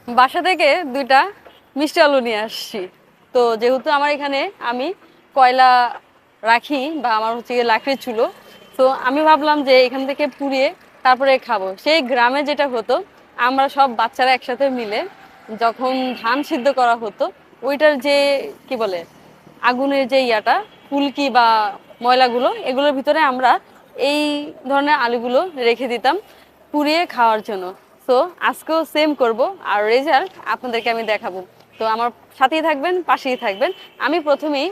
বাসা থেকে দুইটা মিষ্টি আলু নিয়ে আসছি। তো যেহেতু আমার এখানে আমি কয়লা রাখি বা আমার হচ্ছে গিয়ে লাকড়ির চুলো, তো আমি ভাবলাম যে এখান থেকে পুড়িয়ে তারপরে খাবো। সেই গ্রামে যেটা হতো, আমরা সব বাচ্চারা একসাথে মিলে যখন ধান সিদ্ধ করা হতো, ওইটার যে কি বলে আগুনের যে ইয়াটা ফুলকি বা ময়লাগুলো, এগুলোর ভিতরে আমরা এই ধরনের আলুগুলো রেখে দিতাম পুড়িয়ে খাওয়ার জন্য। তো আজকেও সেম করব, আর রেজাল্ট আপনাদেরকে আমি দেখাবো। তো আমার সাথেই থাকবেন, পাশেই থাকবেন। আমি প্রথমেই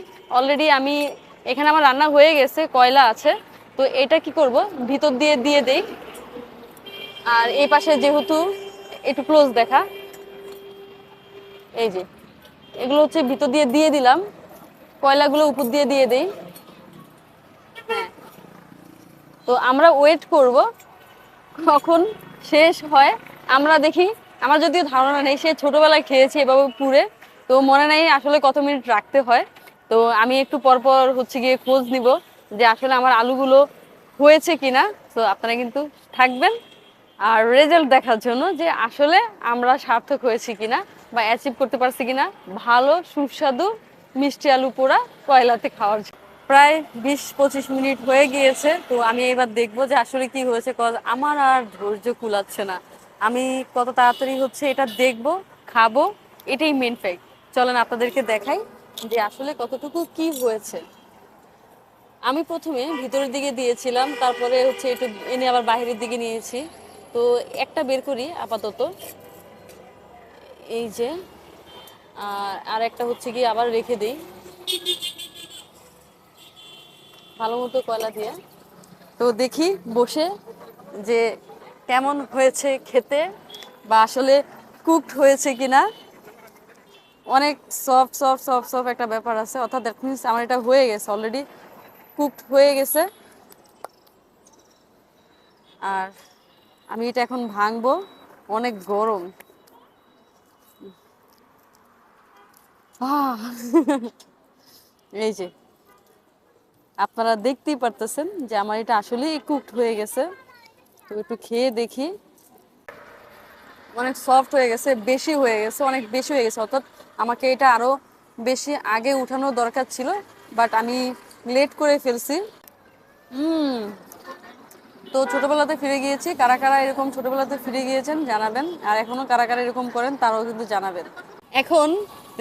আমি এখানে আমার রান্না হয়ে গেছে, কয়লা আছে। তো এটা কি করব, ভিতর দিয়ে দিয়ে দেই। আর এই পাশে যেহেতু একটু ক্লোজ দেখা, এই যে এগুলো হচ্ছে ভিতর দিয়ে দিয়ে দিলাম, কয়লাগুলো উপর দিয়ে দিয়ে দেই। হ্যাঁ, তো আমরা ওয়েট করব কখন শেষ হয়। আমরা দেখি, আমার যদিও ধারণা নেই, সে ছোটবেলায় খেয়েছি এভাবে পুড়ে, তো মনে নেই আসলে কত মিনিট রাখতে হয়। তো আমি একটু পরপর হচ্ছে গিয়ে খোঁজ নিব যে আসলে আমার আলুগুলো হয়েছে কিনা। তো আপনারা কিন্তু থাকবেন আর রেজাল্ট দেখার জন্য যে আসলে আমরা সার্থক হয়েছি কিনা বা অ্যাচিভ করতে পারছি কিনা ভালো সুস্বাদু মিষ্টি আলু পোড়া কয়লাতে খাওয়ার জন্য। প্রায় 20-25 মিনিট হয়ে গিয়েছে। তো আমি এবার দেখবো যে আসলে কি হয়েছে, আমার আর ধৈর্য কুলাচ্ছে না। আমি কত তাড়াতাড়ি হচ্ছে এটা দেখবো, খাবো, এটাই মেন ফ্যাক্ট। চলেন আপনাদেরকে দেখাই যে আসলে কতটুকু কি হয়েছে। আমি প্রথমে ভিতরের দিকে দিয়েছিলাম, তারপরে হচ্ছে একটু এনে আবার বাইরের দিকে নিয়েছি। তো একটা বের করি আপাতত, এই যে। আর একটা হচ্ছে কি আবার রেখে দিই ভালো মতো কয়লা দিয়ে। তো দেখি বসে যে কেমন হয়েছে খেতে, বা আসলে কুকড হয়েছে কিনা। অনেক সফট সফট সফট সফট একটা ব্যাপার আছে, অর্থাৎ দ্যাট মিনস আমার এটা হয়ে গেছে, অলরেডি কুকড হয়ে গেছে। আর আমি এটা এখন ভাঙবো, অনেক গরম। এই যে আপনারা দেখতেই পারতেছেন যে আমার এটা আসলেই কুকড হয়ে গেছে। তো একটু খেয়ে দেখি। অনেক সফট হয়ে গেছে, বেশি হয়ে গেছে, অনেক বেশি হয়ে গেছে, অর্থাৎ আমাকে এটা আরো বেশি আগে উঠানোর দরকার ছিল, বাট আমি লেট করে ফেলছি। হুম। তো ছোটবেলাতে ফিরে গিয়েছি। কারা কারা এরকম ছোটবেলাতে ফিরে গিয়েছেন জানাবেন, আর এখনো কারা কারা এরকম করেন তারাও কিন্তু জানাবেন। এখন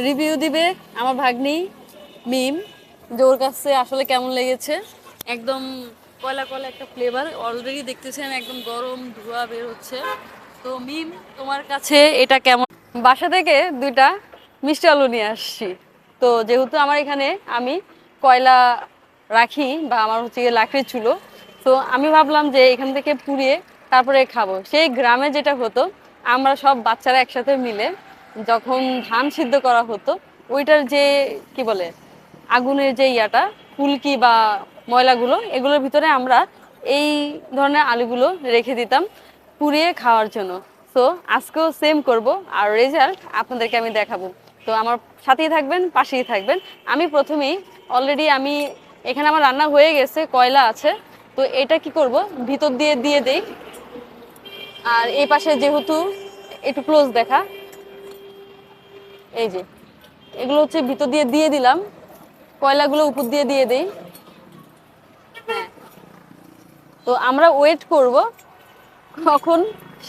রিভিউ দিবে আমার ভাগ্নি মিম, যে ওর কাছে আসলে কেমন লেগেছে। একদম কয়লা কয়লা একটা ফ্লেভার, অলরেডি দেখতেছেন একদম গরম ধোঁয়া বের হচ্ছে। তো মিম, তোমার কাছে এটা কেমন? বাসা থেকে দুইটা মিষ্টি আলু নিয়ে আসছি। তো যেহেতু আমার এখানে আমি কয়লা রাখি বা আমার হচ্ছে গিয়ে লাকড়ির চুলো, তো আমি ভাবলাম যে এখান থেকে পুড়িয়ে তারপরে খাবো। সেই গ্রামে যেটা হতো, আমরা সব বাচ্চারা একসাথে মিলে যখন ধান সিদ্ধ করা হতো, ওইটার যে কি বলে আগুনের যে ইয়াটা ফুলকি বা ময়লাগুলো, এগুলোর ভিতরে আমরা এই ধরনের আলুগুলো রেখে দিতাম পুড়িয়ে খাওয়ার জন্য। তো আজকেও সেম করব, আর রেজাল্ট আপনাদেরকে আমি দেখাবো। তো আমার সাথেই থাকবেন, পাশেই থাকবেন। আমি প্রথমেই আমি এখানে আমার রান্না হয়ে গেছে, কয়লা আছে। তো এটা কি করব, ভিতর দিয়ে দিয়ে দেই। আর এই পাশে যেহেতু একটু ক্লোজ দেখা, এই যে এগুলো হচ্ছে ভিতর দিয়ে দিয়ে দিলাম, কয়লাগুলো উপর দিয়ে দিয়ে দেই। হ্যাঁ, তো আমরা ওয়েট করব কখন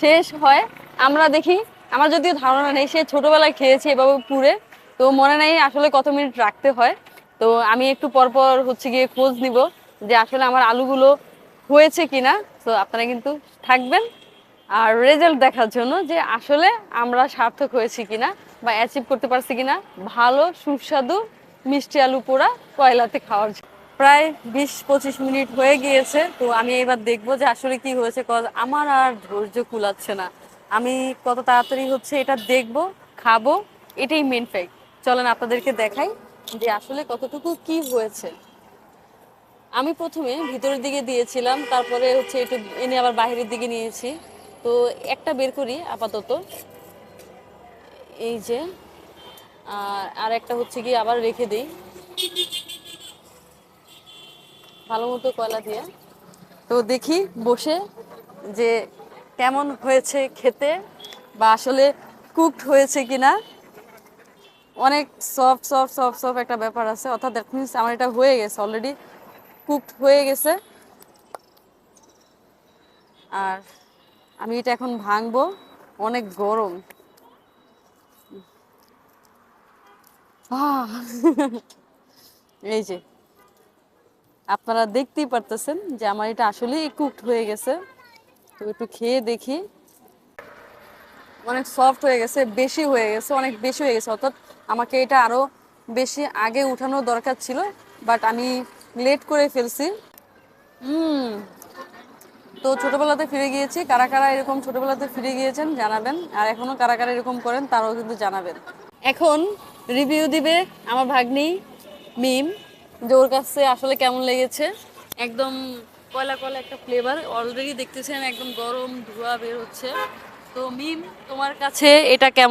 শেষ হয়। আমরা দেখি, আমার যদিও ধারণা নেই, সে ছোটবেলায় খেয়েছি এভাবে পুড়ে, তো মনে নেই আসলে কত মিনিট রাখতে হয়। তো আমি একটু পরপর হচ্ছে গিয়ে খোঁজ নিব যে আসলে আমার আলুগুলো হয়েছে কিনা। তো আপনারা কিন্তু থাকবেন আর রেজাল্ট দেখার জন্য যে আসলে আমরা সার্থক হয়েছি কিনা বা অ্যাচিভ করতে পারছি কিনা ভালো সুস্বাদু মিষ্টি আলু পোড়া কয়লাতে খাওয়ার জন্য। প্রায় 20-25 মিনিট হয়ে গিয়েছে। তো আমি এবার দেখবো যে আসলে কি হয়েছে, আমার আর ধৈর্য কুলাচ্ছে না। আমি কত তাড়াতাড়ি হচ্ছে এটা দেখবো, খাবো, এটাই মেন ফ্যাক্ট। চলেন আপনাদেরকে দেখাই যে আসলে কতটুকু কি হয়েছে। আমি প্রথমে ভিতরের দিকে দিয়েছিলাম, তারপরে হচ্ছে একটু এনে আবার বাইরের দিকে নিয়েছি। তো একটা বের করি আপাতত, এই যে। আর একটা হচ্ছে কি আবার রেখে দিই ভালো মতো কয়লা দিয়ে। তো দেখি বসে যে কেমন হয়েছে খেতে, বা আসলে কুকড হয়েছে কিনা। অনেক সফট সফট সফট সফট একটা ব্যাপার আছে, অর্থাৎ দ্যাট মিনস আমার এটা হয়ে গেছে, অলরেডি কুকড হয়ে গেছে। আর আমি এটা এখন ভাঙবো, অনেক গরম। আহ! এই যে আপনারা দেখতেই পারতেছেন যে আমার এটা আসলেই কুকড হয়ে গেছে। তো একটু খেয়ে দেখি। অনেক সফট হয়ে গেছে, বেশি হয়ে গেছে, অনেক বেশি হয়ে গেছে, অর্থাৎ আমাকে এটা আরো বেশি আগে উঠানোর দরকার ছিল, বাট আমি লেট করে ফেলছি। হুম। তো ছোটবেলাতে ফিরে গিয়েছি, কারা কারা এরকম ছোটবেলাতে ফিরে গিয়েছেন জানাবেন, আর এখনো কারা কারা এরকম করেন তারাও কিন্তু জানাবেন। এখন রিভিউ দিবে আমার ভাগ্নি মিম, যে ওর কাছে আসলে কেমন লেগেছে। একদম কয়লা কয়লা একটা ফ্লেভার, অলরেডি দেখতেছেন একদম গরম ধোঁয়া বের হচ্ছে। তো মিম, তোমার কাছে এটা কেমন